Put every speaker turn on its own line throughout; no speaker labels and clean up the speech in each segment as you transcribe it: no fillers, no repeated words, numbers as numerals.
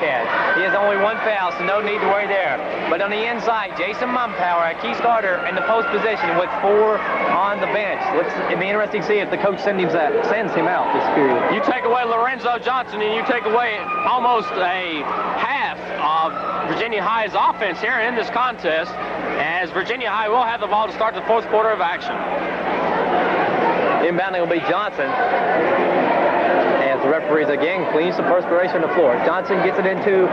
Bearcats. He has only one foul, so no need to worry there. But on the inside, Jason Mumpower, a key starter in the post position with 4 on the bench. It'd be interesting to see if the coach sends him out this period.
You take away Lorenzo Johnson and you take away almost a half of Virginia High's offense here in this contest, as Virginia High will have the ball to start the 4th quarter of action.
Inbounding will be Johnson, as the referees again cleans the perspiration on the floor. Johnson gets it into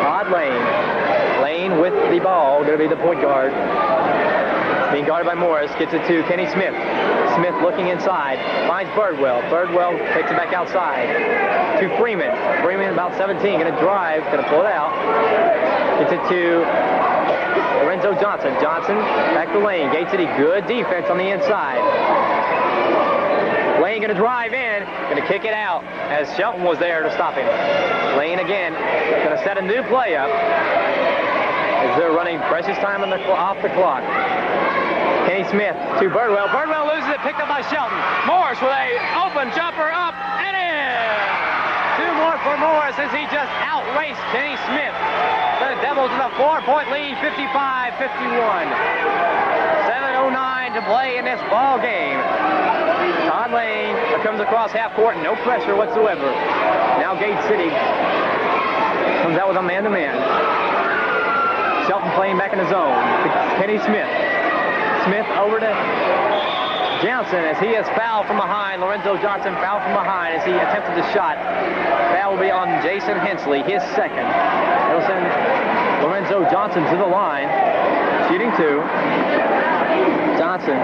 Todd Lane. Lane with the ball, going to be the point guard. Being guarded by Morris, gets it to Kenny Smith. Smith looking inside, finds Birdwell. Birdwell takes it back outside to Freeman. Freeman about 17, going to drive, going to pull it out. Gets it to Lorenzo Johnson. Johnson back to Lane. Gate City, good defense on the inside. Lane going to drive in, going to kick it out as Shelton was there to stop him. Lane again, going to set a new play up as they're running precious time off the clock. Kenny Smith to Birdwell. Birdwell loses it, picked up by Shelton. Morris with a open jumper up and in. 2 more for Morris as he just outraced Kenny Smith. The Devils with a 4-point lead, 55-51. 7:09 to play in this ball game. Todd Lane comes across half court, no pressure whatsoever. Now Gate City comes out with a man-to-man. Shelton playing back in the zone. Kenny Smith. Smith over to Johnson as he is fouled from behind. Lorenzo Johnson fouled from behind as he attempted the shot. Foul will be on Jason Hensley, his second. It'll send Lorenzo Johnson to the line. Shooting 2. Johnson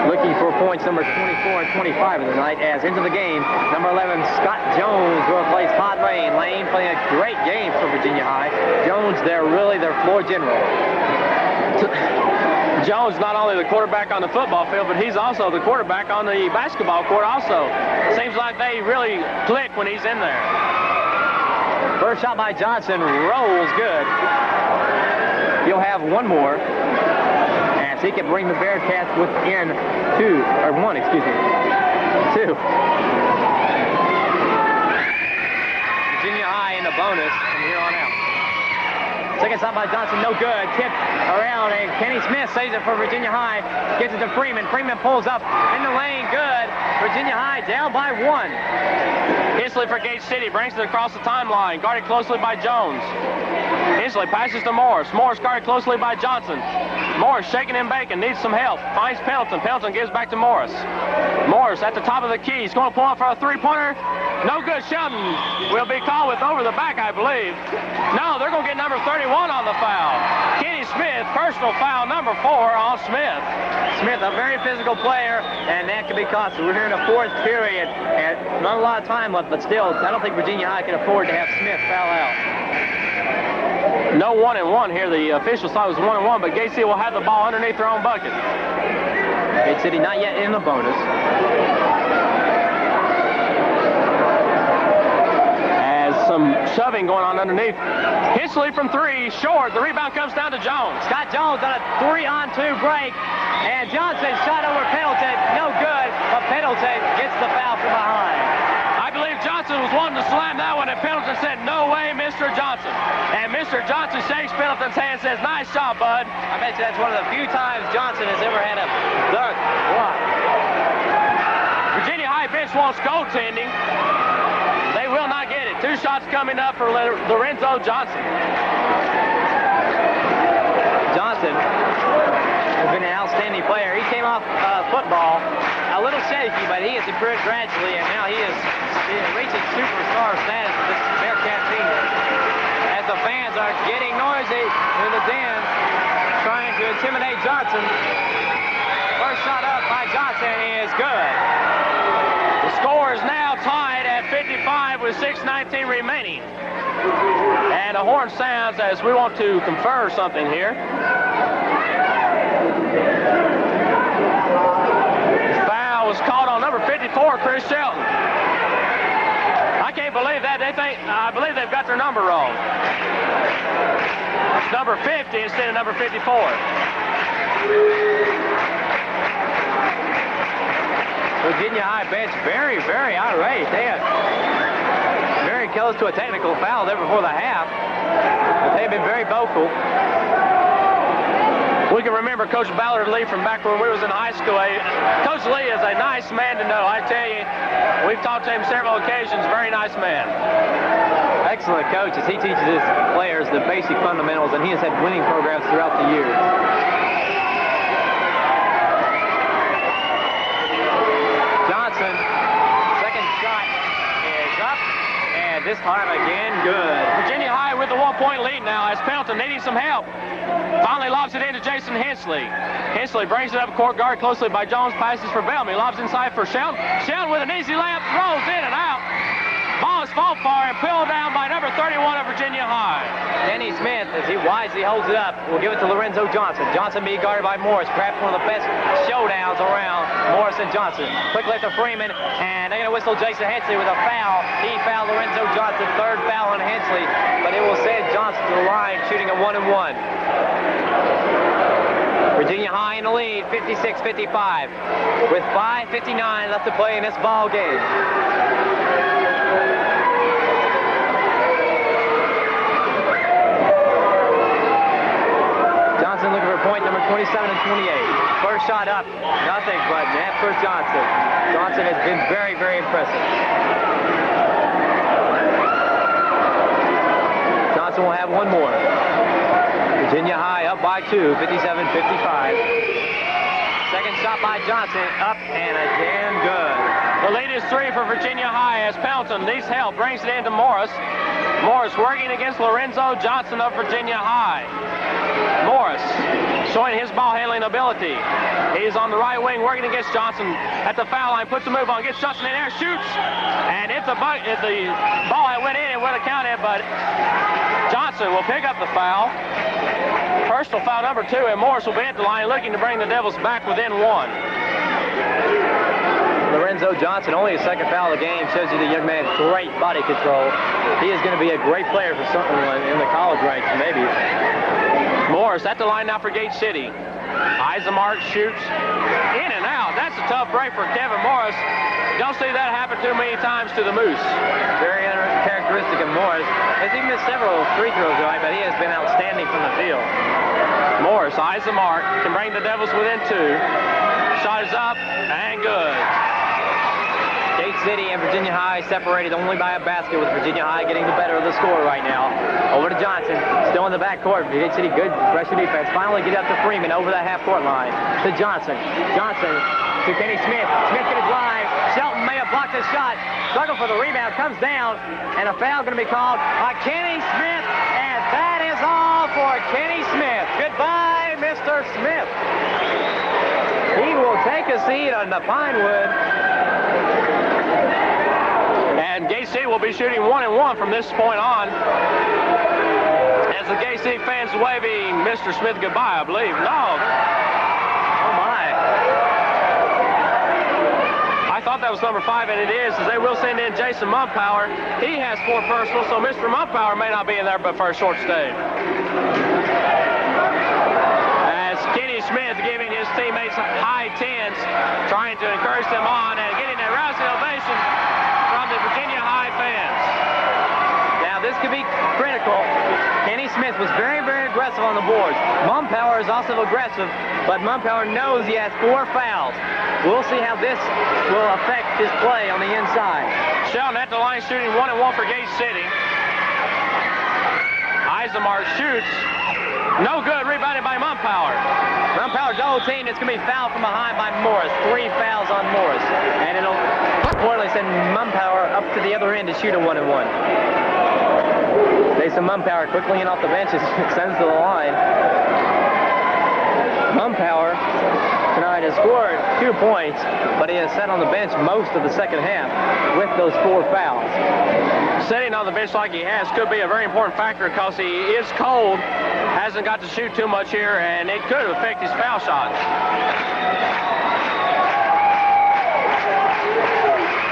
looking for points number 24 and 25 of the night, as into the game, number 11, Scott Jones will replace Todd Lane. Lane playing a great game for Virginia High. Jones, they're really their floor general.
Jones not only the quarterback on the football field, but he's also the quarterback on the basketball court also. Seems like they really click when he's in there.
First shot by Johnson, rolls good. He'll have one more, as he can bring the Bearcats within 1, excuse me. 2. Virginia High in the bonus from here on out. Second shot by Johnson, no good. Tipped around, and Kenny Smith saves it for Virginia High. Gets it to Freeman. Freeman pulls up in the lane, good. Virginia High down by 1.
Hensley for Gate City brings it across the timeline, guarded closely by Jones. Hensley passes to Morris. Morris guarded closely by Johnson. Morris shaking and baking, needs some help. Finds Pendleton. Pendleton gives back to Morris. Morris at the top of the key. He's going to pull up for a 3-pointer. No good. Shelton will be called with over the back, I believe. No, they're going to get number 31 on the foul. Kenny Smith, personal foul number 4 on Smith.
Smith, a very physical player, and that could be costly. We're here in the 4th period, and not a lot of time left, but still, I don't think Virginia High can afford to have Smith foul out.
No 1-and-1 here. The officials thought it was 1-and-1, but Gate City will have the ball underneath their own bucket.
Gate City not yet in the bonus.
Some shoving going on underneath. Hensley from 3, short. The rebound comes down to Jones.
Scott Jones on a 3-on-2 break, and Johnson shot over Pendleton, no good, but Pendleton gets the foul from behind.
I believe Johnson was wanting to slam that one, and Pendleton said, "No way, Mr. Johnson." And Mr. Johnson shakes Pendleton's hand and says, "Nice shot, bud."
I bet you that's one of the few times Johnson has ever had a dunk block.
Virginia High bench wants goaltending. They will not get it. 2 shots coming up for Lorenzo Johnson.
Johnson has been an outstanding player. He came off football a little shaky, but he has improved gradually, and now he is reaching superstar status with this Bearcat team. As the fans are getting noisy in the den, trying to intimidate Johnson. First shot up by Johnson is good.
The score is now tied at 55 with 6:19 remaining. And a horn sounds as we want to confer something here. Foul was called on number 54, Chris Shelton. I can't believe that. I believe they've got their number wrong. It's number 50 instead of number 54.
Virginia High bench very, very irate. They have very very close to a technical foul there before the half. But they've been very vocal.
We can remember Coach Ballard Lee from back when we was in high school. Coach Lee is a nice man to know. I tell you, we've talked to him several occasions. Very nice man.
Excellent coach as he teaches his players the basic fundamentals, and he has had winning programs throughout the years. Johnson, second shot is up, and this time again, good.
Virginia High with the 1-point lead now as Pendleton needing some help. Finally lobs it into Jason Hensley. Hensley brings it up court, guard closely by Jones, passes for Bellamy, lobs inside for Shelton. Shelton with an easy layup, rolls in and out. Ball is fought for and pulled down by number 31 of Virginia High.
Kenny Smith, as he wisely holds it up, will give it to Lorenzo Johnson. Johnson being guarded by Morris, perhaps one of the best showdowns around Morris and Johnson. Quick left to Freeman, and they're going to whistle Jason Hensley with a foul. He fouled Lorenzo Johnson, third foul on Hensley, but it will send Johnson to the line, shooting a 1-and-1. Virginia High in the lead, 56-55, with 5:59 left to play in this ball game. Johnson looking for point number 27 and 28. First shot up, nothing but net for Johnson. Johnson has been very, very impressive. Johnson will have one more. Virginia High up by 2, 57-55. Second shot by Johnson, up and again good.
The lead is 3 for Virginia High as Pendleton needs help, brings it into Morris. Morris working against Lorenzo Johnson of Virginia High. Morris showing his ball handling ability. He's on the right wing working against Johnson at the foul line, puts a move on, gets Johnson in there, shoots, and if the ball had went in, it would have counted, but Johnson will pick up the foul. Personal foul number 2, and Morris will be at the line looking to bring the Devils back within 1.
Lorenzo Johnson, only his second foul of the game, shows you the young man's great body control. He is going to be a great player for someone in the college ranks, maybe.
Morris at the line now for Gate City. Eisenmark shoots in and out. That's a tough break for Kevin Morris. Don't see that happen too many times to the Moose.
Very characteristic of Morris. He's even missed several free throws, right, but he has been outstanding from the field.
Morris, Eisenmark can bring the Devils within 2. Shot is up and good.
Gate City and Virginia High separated only by a basket, with Virginia High getting the better of the score right now. Over to Johnson, still in the backcourt. Gate City, good pressure defense. Finally get up to Freeman over that half-court line. To Johnson. Johnson to Kenny Smith. Smith going to drive. Shelton may have blocked his shot. Struggle for the rebound, comes down, and a foul going to be called on Kenny Smith, and that is all for Kenny Smith. Goodbye, Mr. Smith. He will take a seat on the Pinewood.
And Gate City will be shooting 1-and-1 from this point on. As the Gate City fans waving Mr. Smith goodbye, I believe. No.
Oh, my.
I thought that was number 5, and it is, as they will send in Jason Mumpower. He has 4 personals, so Mr. Mumpower may not be in there but for a short stay. As Kenny Smith giving his teammates high 10s, trying to encourage them on and getting a rousing ovation from the Virginia High fans.
Now, this could be critical. Kenny Smith was very, very aggressive on the boards. Mumpower is also aggressive, but Mumpower knows he has 4 fouls. We'll see how this will affect his play on the inside.
Shelton at the line shooting 1-and-1 for Gate City. Eisenmark shoots. No good, rebounded by Mumpower.
Mumpower double team. It's going to be fouled from behind by Morris. 3 fouls on Morris. And it'll importantly send Mumpower up to the other end to shoot a 1-and-1. Jason Mumpower quickly in off the bench, sends to the line. Mumpower tonight has scored 2 points, but he has sat on the bench most of the second half with those 4 fouls.
Sitting on the bench like he has could be a very important factor because he is cold, hasn't got to shoot too much here, and it could affect his foul shot.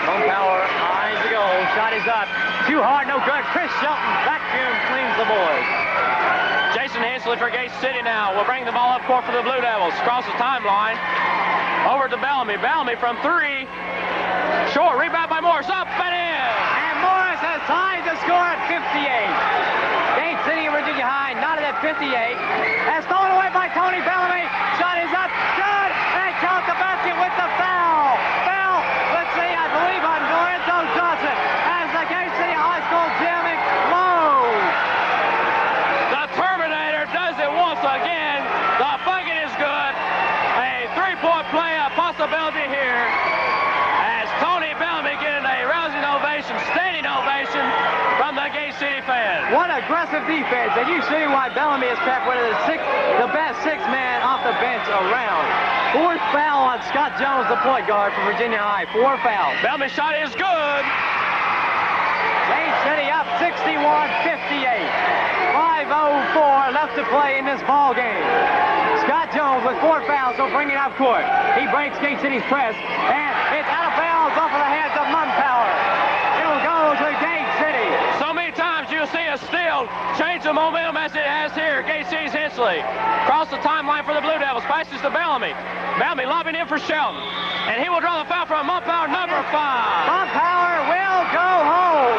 Mumpower eyes the goal. Shot is up. Too hard, no good. Chris Shelton vacuum cleans the boards.
Jason Hensley for Gate City now will bring the ball up court for the Blue Devils. Across the timeline. Over to Bellamy. Bellamy from 3. Short. Rebound by Morris. Up and in.
And Morris has tied the score at 58. Gate City and Virginia High knotted at 58. As thrown away by Tony Bellamy. Shot is up. Good. And count the basket with the foul. Foul. Let's see. I believe on Lorenzo Johnson. As the Gate City High School gym explodes.
The Terminator does it once again. The bucket is good. A three-point play, a possibility here. As Tony Bellamy getting a rousing ovation, standing ovation from the Gate City fans.
What aggressive defense, and you see why Bellamy is kept one of the best six man off the bench around. Fourth foul on Scott Jones, the point guard for Virginia High. 4 fouls.
Bellamy shot is good.
Gate City up 61-58. 5:04 left to play in this ball game. Scott Jones with 4 fouls will bring it up court. He breaks Gate City's press, and it's out of bounds off of the hands of Mumpower. It'll go to Gate City.
So many times you'll see a steal change the momentum as it has here. Gate City's Hensley. Cross the timeline for the Blue Devils. Passes to Bellamy. Bellamy lobbing in for Shelton. And he will draw the foul from Mumpower, number 5.
Mumpower will go home.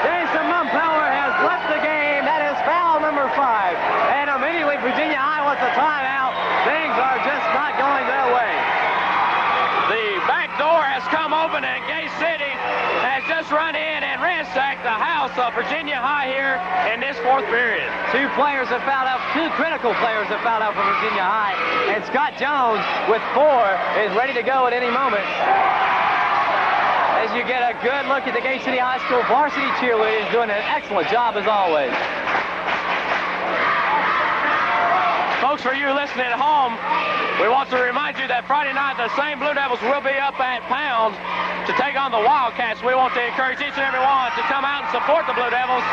Jason Mumpower has left the game. That is foul number 5. And immediately Virginia High wants a timeout. Things are just not going their way.
The back door has come open and Gate City has just run in and ransacked the house of Virginia High here in this 4th period.
2 players have fouled out, 2 critical players have fouled out for Virginia High. And Scott Jones with 4 is ready to go at any moment. As you get a good look at the Gate City High School varsity cheerleaders doing an excellent job as always.
Folks, for you listening at home, we want to remind you that Friday night the same Blue Devils will be up at Pound to take on the Wildcats. We want to encourage each and every one to come out and support the Blue Devils.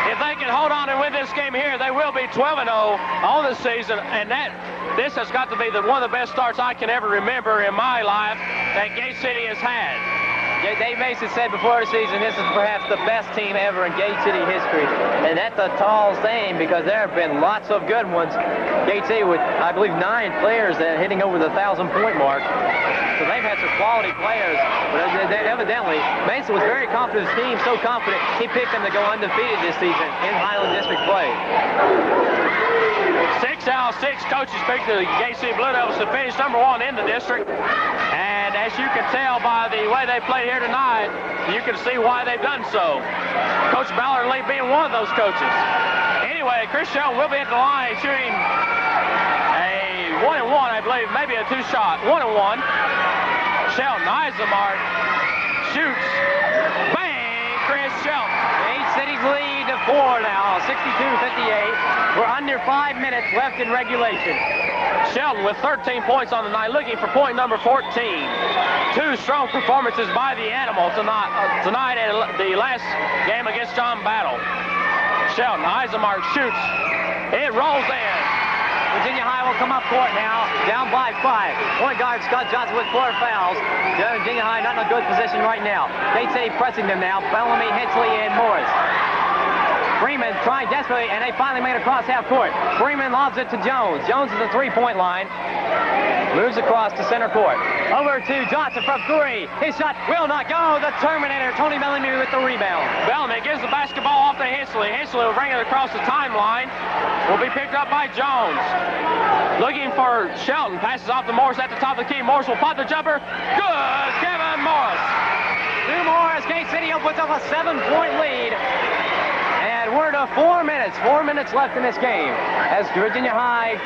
If they can hold on and win this game here, they will be 12-0 on the season, and this has got to be one of the best starts I can ever remember in my life that Gate City has had.
Dave Mason said before the season, this is perhaps the best team ever in Gate City history. And that's a tall saying because there have been lots of good ones. Gate City with, I believe, 9 players that are hitting over the 1,000-point mark. So they've had some quality players. But evidently, Mason was very confident in his team, so confident he picked them to go undefeated this season in Highland District play.
6 out of 6 coaches picked the Gate City Blue Devils to finish number 1 in the district. And as you can tell by the way they played here tonight, you can see why they've done so. Coach Ballard Lee being one of those coaches. Anyway, Chris Shelton will be at the line shooting a 1-and-1, I believe, maybe a 2-shot. 1-and-1. Shelton eyes the mark, shoots, bang, Chris Shelton.
Gate City's lead to 4 now, 62-58. We're under 5 minutes left in regulation.
Shelton with 13 points on the night, looking for point number 14. 2 strong performances by the Animal tonight at the last game against John Battle. Shelton eyes the mark, shoots. It rolls in.
Virginia High will come up court now, down by 5. Point guard Scott Johnson with 4 fouls. Virginia High not in a good position right now. Gate City pressing them now. Bellamy, Hensley, and Morris. Freeman trying desperately, and they finally made it across half court. Freeman lobs it to Jones. Jones is the 3-point line. Moves across to center court. Over to Johnson from 3. His shot will not go. The Terminator, Tony Bellamy with the rebound.
Bellamy gives the basketball off to Hensley. Hensley will bring it across the timeline. Will be picked up by Jones. Looking for Shelton. Passes off to Morris at the top of the key. Morris will pot the jumper. Good. Kevin Morris.
2 more as Gate City opens up a 7-point lead. And we're to 4 minutes. 4 minutes left in this game. As Virginia High,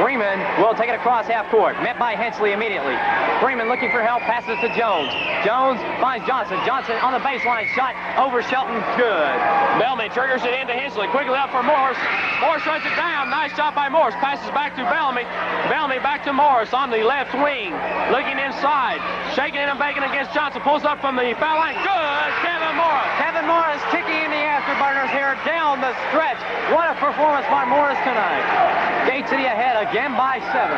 Freeman will take it across half court. Met by Hensley immediately. Freeman looking for help. Passes to Jones. Jones finds Johnson. Johnson on the baseline. Shot over Shelton. Good.
Bellamy triggers it into Hensley. Quickly up for Morris. Morris runs it down. Nice shot by Morris. Passes back to Bellamy. Bellamy back to Morris on the left wing. Looking inside. Shaking and baking against Johnson. Pulls up from the foul line. Good. Kevin Morris.
Kevin Morris kicking in the afterburners here down the stretch. What a performance by Morris tonight. Gate City ahead again by 7.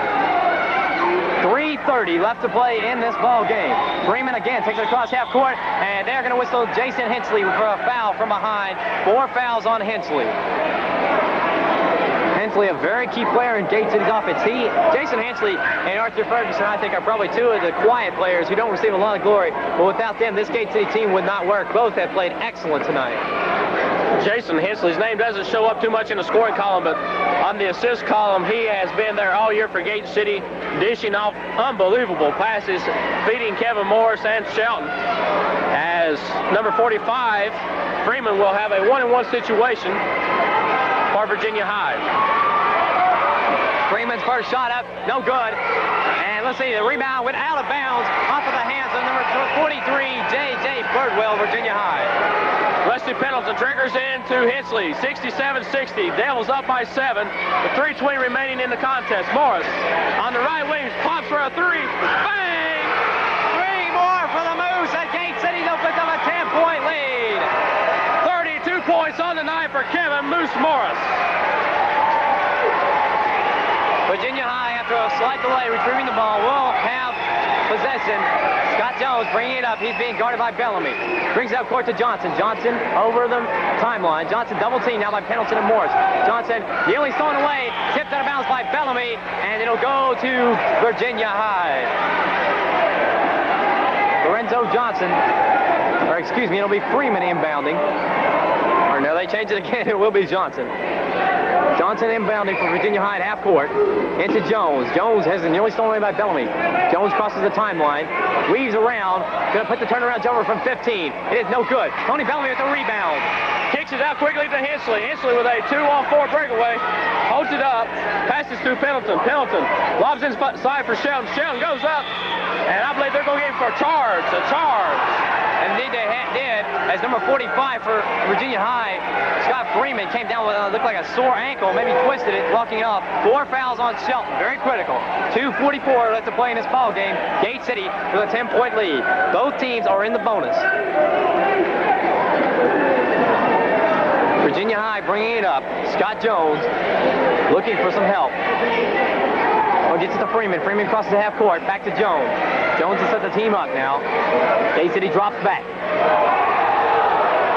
3:30 left to play in this ball game. Freeman again takes it across half court, and they're going to whistle Jason Hensley for a foul from behind. 4 fouls on Hensley. Hensley, a very key player in Gate City's offense. Jason Hensley and Arthur Ferguson, I think, are probably two of the quiet players who don't receive a lot of glory. But without them, this Gate City team would not work. Both have played excellent tonight.
Jason Hensley's name doesn't show up too much in the scoring column, but on the assist column, he has been there all year for Gate City, dishing off unbelievable passes, feeding Kevin Morris and Shelton. As number 45, Freeman will have a 1-on-1 situation for Virginia High.
Freeman's first shot up, no good. And let's see, the rebound went out of bounds off of the hands of number 43, J.J. Birdwell, Virginia High.
Rusty Pendleton triggers into Hensley, 67-60. Devils up by 7, with 3:20 remaining in the contest. Morris on the right wing, pops for a 3. Bang!
3 more for the Moose, and Gate City will pick up a 10-point lead.
32 points on the night for Kevin Moose Morris.
Virginia High, after a slight delay retrieving the ball, will have possession. Scott Jones bringing it up. He's being guarded by Bellamy. Brings it up court to Johnson. Johnson over the timeline. Johnson double team now by Pendleton and Morris. Johnson nearly thrown away. Tipped out of bounds by Bellamy, and it'll go to Virginia High. Lorenzo Johnson, or excuse me, it'll be Freeman inbounding. Or no, they changed it again. It will be Johnson. Johnson inbounding for Virginia High at half court. Into Jones. Jones has nearly stolen away by Bellamy. Jones crosses the timeline. Weaves around. Going to put the turnaround jumper from 15. It is no good. Tony Bellamy with the rebound.
Kicks it out quickly to Hensley. Hensley with a 2-on-4 breakaway. Holds it up. Passes to Pendleton. Pendleton lobs inside for Shelton. Shelton goes up. And I believe they're going to get him for a charge. A charge.
Indeed they did, as number 45 for Virginia High, Scott Freeman, came down with looked like a sore ankle, maybe twisted it, walking it off. 4 fouls on Shelton, very critical. 2:44 left to play in this ball game. Gate City with a 10-point lead. Both teams are in the bonus. Virginia High bringing it up. Scott Jones looking for some help. Gets it to Freeman. Freeman crosses the half court. Back to Jones. Jones has set the team up now. Gate City drops back.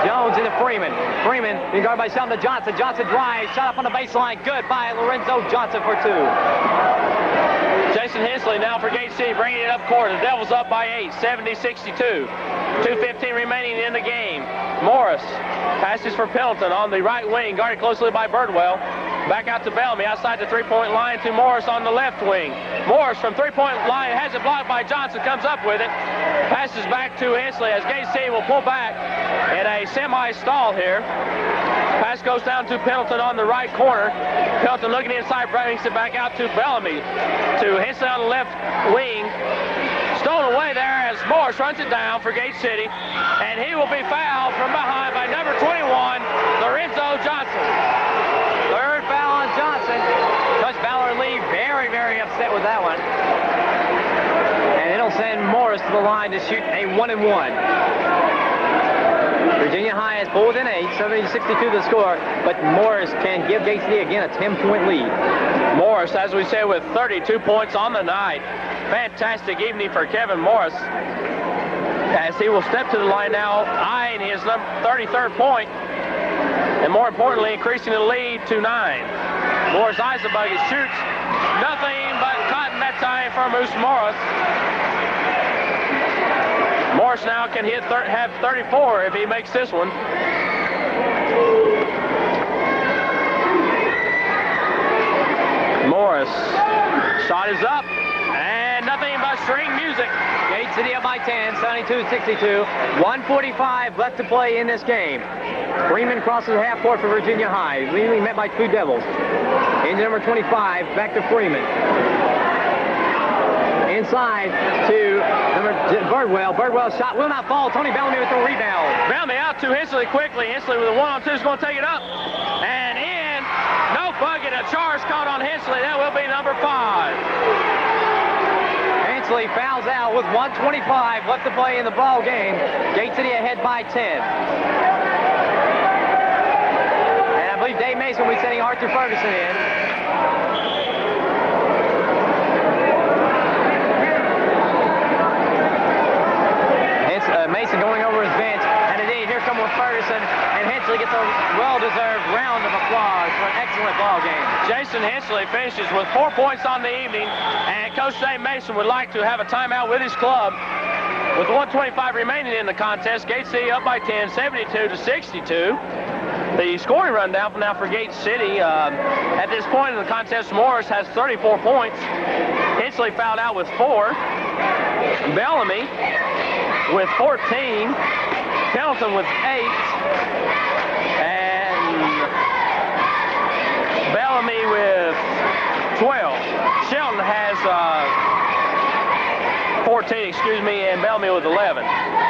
Jones into Freeman. Freeman being guarded by Shelton to Johnson. Johnson drives. Shot up on the baseline. Good by Lorenzo Johnson for 2.
Jason Hensley now for Gate City, bringing it up court. The Devils up by 8, 70-62. 2:15 remaining in the game. Morris passes for Pendleton on the right wing, guarded closely by Birdwell. Back out to Bellamy, outside the three-point line to Morris on the left wing. Morris from three-point line has it blocked by Johnson, comes up with it. Passes back to Hensley as Gate City will pull back in a semi-stall here. Pass goes down to Pendleton on the right corner. Pendleton looking inside, brings it back out to Bellamy. To Hensley on the left wing. Stolen away there as Morris runs it down for Gate City. And he will be fouled from behind by number 21, Lorenzo Johnson.
Third foul on Johnson. Coach Ballard Lee very, very upset with that one. And it'll send Morris to the line to shoot a 1-and-1. Virginia High has pulled within 8, 70-62 the score, but Morris can give Gate City again a 10-point lead.
Morris, as we say, with 32 points on the night. Fantastic evening for Kevin Morris, as he will step to the line now, eyeing his 33rd point, and more importantly, increasing the lead to 9. Morris eyes the bucket, shoots nothing but cotton that time for Moose Morris. Morris now can have 34 if he makes this one. Morris, shot is up, and nothing but string music.
Gate City up by 10, 72-62. 1:45 left to play in this game. Freeman crosses half court for Virginia High, leading met by 2 Devils. Into number 25, back to Freeman. Inside to number Birdwell. Birdwell's shot will not fall. Tony Bellamy with the rebound.
Bellamy out to Hensley quickly. Hensley with a 1-on-2 is going to take it up. And in. No bucket. A charge caught on Hensley. That will be number 5.
Hensley fouls out with 1:25 left to play in the ball game. Gate City ahead by 10. And I believe Dave Mason will be sending Arthur Ferguson in. Mason going over his bench, and indeed, here comes Ferguson, and Hensley Hensley gets a well-deserved round of applause for an excellent ball game.
Jason Hensley finishes with 4 points on the evening, and Coach Dave Mason would like to have a timeout with his club. With 1:25 remaining in the contest, Gate City up by 10, 72-62. The scoring rundown now for Gate City. At this point in the contest, Morris has 34 points. Hensley fouled out with 4. Bellamy with 14. Pendleton with 8. And Bellamy with 12. Shelton has 14, and Bellamy with 11.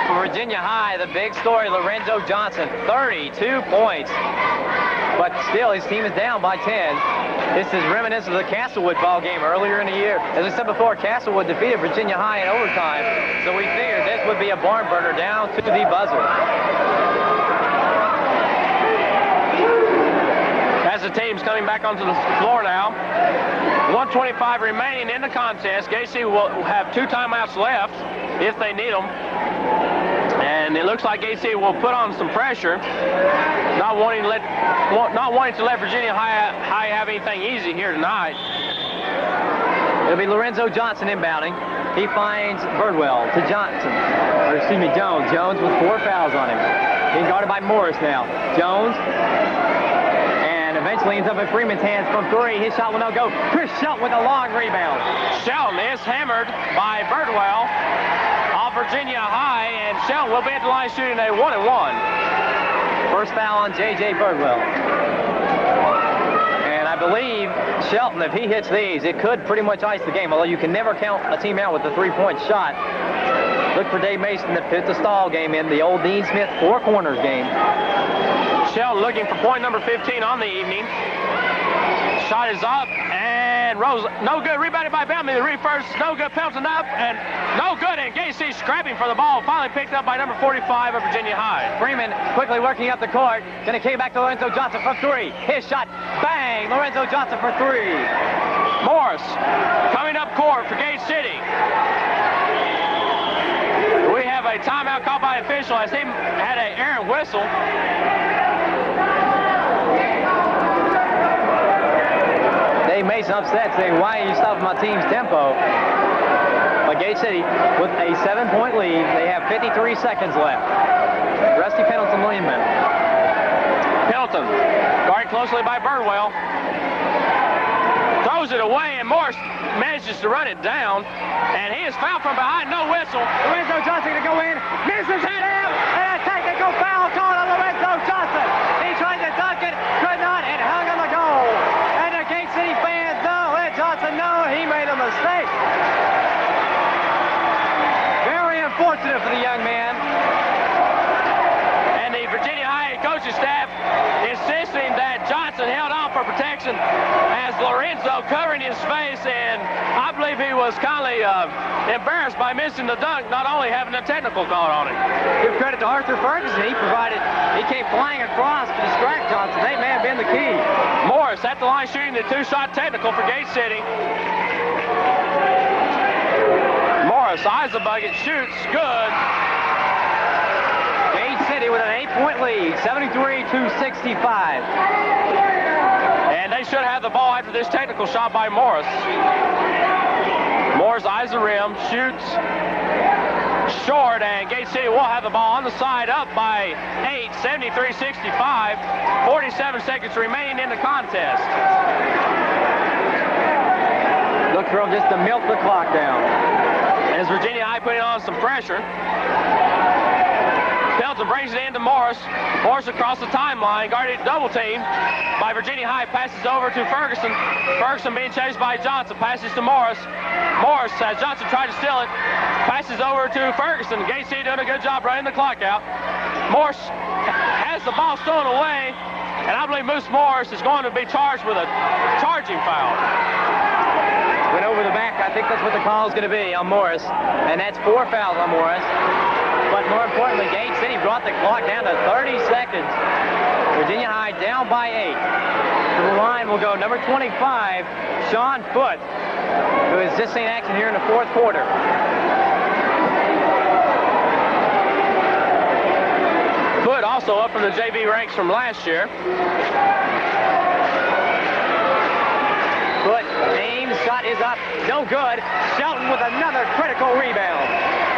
For Virginia High, the big story, Lorenzo Johnson, 32 points. But still, his team is down by 10. This is reminiscent of the Castlewood ball game earlier in the year. As I said before, Castlewood defeated Virginia High in overtime, so we figured this would be a barn burner down to the buzzer.
As the team's coming back onto the floor now, 1:25 remaining in the contest. Gate City will have 2 timeouts left if they need them. And it looks like Gate City will put on some pressure, not wanting to let Virginia High have anything easy here tonight.
It'll be Lorenzo Johnson inbounding. He finds Birdwell to Johnson, or excuse me, Jones. Jones with 4 fouls on him. Being guarded by Morris now. Jones, and eventually ends up in Freeman's hands from 3. His shot will no go. Chris Shelton with a long rebound.
Shelton is hammered by Birdwell off Virginia High, and Shelton will be at the line shooting a 1-and-1.
First foul on J.J. Birdwell. And I believe Shelton, if he hits these, it could pretty much ice the game, although you can never count a team out with a 3-point shot. Look for Dave Mason to put the stall game in, the old Dean Smith 4 corners game.
Shelton looking for point number 15 on the evening. Shot is up, and Rose, no good. Rebounded by Bellamy. The reverse, no good. Pendleton up, and no good. And Gate City scrapping for the ball. Finally picked up by number 45 of Virginia High.
Freeman quickly working up the court. Going to kick it back to Lorenzo Johnson from 3. His shot, bang! Lorenzo Johnson for 3.
Morris coming up court for Gate City. We have a timeout called by official as he had an errant whistle.
Dave Mason upset, saying, why are you stopping my team's tempo? But Gate City, with a 7-point lead, they have 53 seconds left. Rusty Pendleton Lehman.
Pendleton, guarded closely by Birdwell. Throws it away, and Morris manages to run it down. And he is fouled from behind, no whistle.
Lorenzo Johnson to go in. Misses it out, and a technical foul called on Lorenzo Johnson. He tried to dunk it, could not, and hung on the goal. And the Gate City fans know, let Johnson know he made a mistake. Very unfortunate for the young man.
And the Virginia High coaching staff insisting that Johnson held on for protection as Lorenzo covering his face, and I believe he was kindly embarrassed by missing the dunk, not only having a technical call on him.
Give credit to Arthur Ferguson. He came flying across to distract Johnson. They may have been the key.
Morris at the line shooting the 2-shot technical for Gate City. Morris eyes the bucket, shoots, good.
Gate City with an 8-point lead, 73-65.
And they should have the ball after this technical shot by Morris. Morris eyes the rim, shoots short, and Gate City will have the ball on the side, up by 8, 73-65. 47 seconds remaining in the contest.
Look for him just to milk the clock down.
And as Virginia High putting on some pressure, Pendleton brings it into Morris. Morris across the timeline, guarded double team by Virginia High, passes over to Ferguson. Ferguson being chased by Johnson, passes to Morris. Morris, as Johnson tried to steal it, passes over to Ferguson. Gate City doing a good job running the clock out. Morris has the ball stolen away, and I believe Moose Morris is going to be charged with a charging foul.
Went over the back. I think that's what the call is going to be on Morris, and that's 4 fouls on Morris. But more importantly, Gate City brought the clock down to 30 seconds. Virginia High down by 8. To the line will go number 25, Sean Foote, who is just seen action here in the 4th quarter.
Foot also up from the JV ranks from last year.
Foot, Ames, shot is up, no good. Shelton with another critical rebound.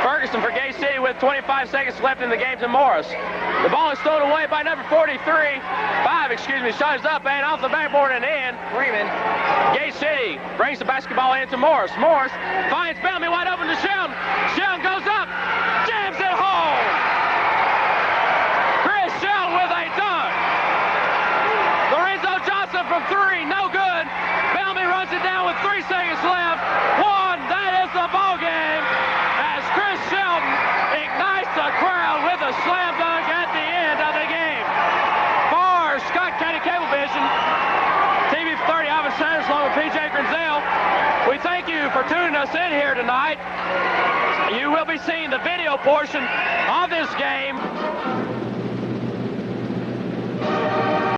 Ferguson for Gate City with 25 seconds left in the game to Morris. The ball is thrown away by number 5, shot is up and off the backboard and in.
Freeman.
Gate City brings the basketball into Morris. Morris finds Bellamy wide open to Shelton. Shelton goes up, jams it home. Chris Shelton with a dunk. Lorenzo Johnson from 3, no good. Bellamy runs it down with 3 seconds left. That is the ball game as Chris Shelton ignites the crowd with a slam dunk at the end of the game. For Scott County Cablevision, TV 30, Alvin Sanders along with PJ Grenzel, we thank you for tuning us in here tonight. You will be seeing the video portion of this game